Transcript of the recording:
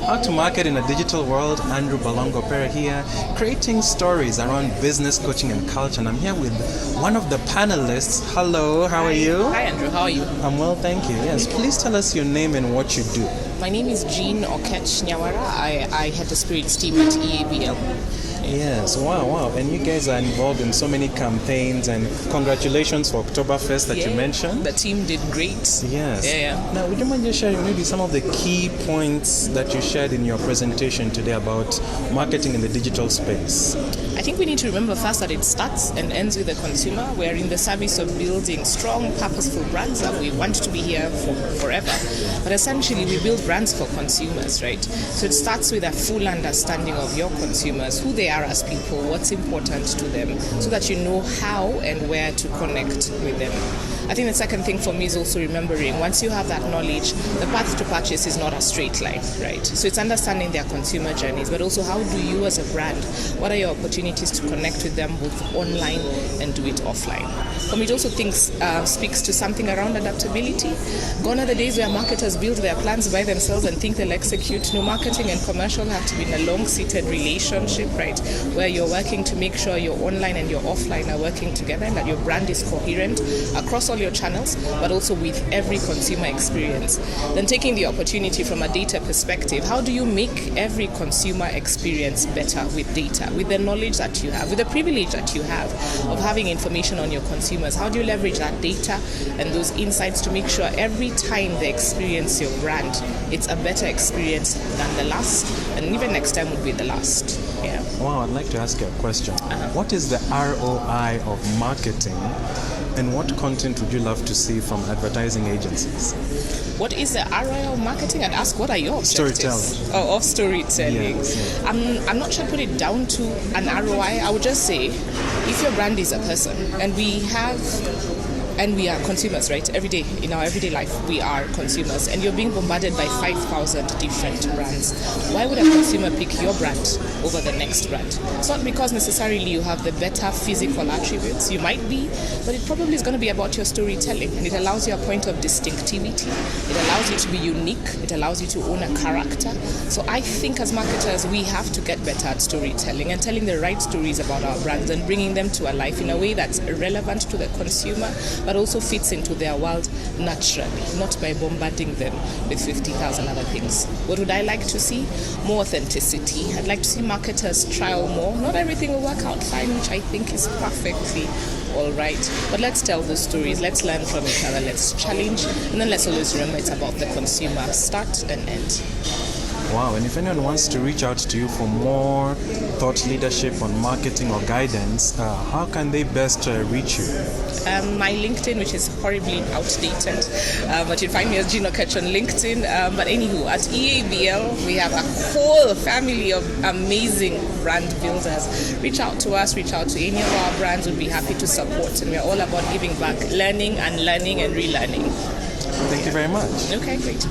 How to market in a digital world. Andrew Balongo Pera here, creating stories around business, coaching, and culture. And I'm here with one of the panelists. Hello, how are you? Hi, Andrew. How are you? I'm well, thank you. Yes, please tell us your name and what you do. My name is Jean Okech Nyawara. I head the spirits team at EABL. Yes, wow. And you guys are involved in so many campaigns, and congratulations for Oktoberfest that you mentioned. The team did great. Yes. Yeah. Now, would you mind just sharing maybe some of the key points that you shared in your presentation today about marketing in the digital space? I think we need to remember first that it starts and ends with the consumer. We're in the service of building strong, purposeful brands that we want to be here for forever. But essentially, we build brands for consumers, right? So it starts with a full understanding of your consumers, who they are as people, what's important to them, so that you know how and where to connect with them. I think the second thing for me is also remembering, once you have that knowledge, the path to purchase is not a straight line, right? So it's understanding their consumer journeys, but also how do you as a brand, what are your opportunities to connect with them both online and do it offline? For me, it also speaks to something around adaptability. Gone are the days where marketers build their plans by themselves and think they'll execute. No, marketing and commercial have to be in a long-seated relationship, right? Where you're working to make sure your online and your offline are working together and that your brand is coherent across all your channels, but also with every consumer experience. Then taking the opportunity from a data perspective, how do you make every consumer experience better with data, with the knowledge that you have, with the privilege that you have of having information on your consumers? How do you leverage that data and those insights to make sure every time they experience your brand, it's a better experience than the last, and even next time would be the last. Yeah. Wow, I'd like to ask you a question. What is the ROI of marketing, and what content would you love to see from advertising agencies? What is the ROI of marketing? I'd ask, what are your objectives? Storytelling. Of storytelling. Yes. I'm not sure to put it down to an ROI. I would just say, if your brand is a person, and we are consumers, right? Every day, in our everyday life, we are consumers, and you're being bombarded by 5,000 different brands. Why would a consumer pick your brand over the next brand? It's not because necessarily you have the better physical attributes. You might be, but it probably is going to be about your storytelling, and it allows you a point of distinctivity. It allows you to be unique. It allows you to own a character. So I think as marketers, we have to get better at storytelling and telling the right stories about our brands and bringing them to a life in a way that's relevant to the consumer, but also fits into their world naturally, not by bombarding them with 50,000 other things. What would I like to see? More authenticity. I'd like to see marketers trial more. Not everything will work out fine, which I think is perfectly all right. But let's tell the stories. Let's learn from each other. Let's challenge. And then let's always remember it's about the consumer, start and end. Wow, and if anyone wants to reach out to you for more thought leadership on marketing or guidance, how can they best reach you? My LinkedIn, which is horribly outdated, but you'll find me as Jean Okech on LinkedIn. But anywho, at EABL, we have a whole family of amazing brand builders. Reach out to us, reach out to any of our brands. We'd be happy to support, and we're all about giving back, learning and relearning. Thank you very much. Okay, great.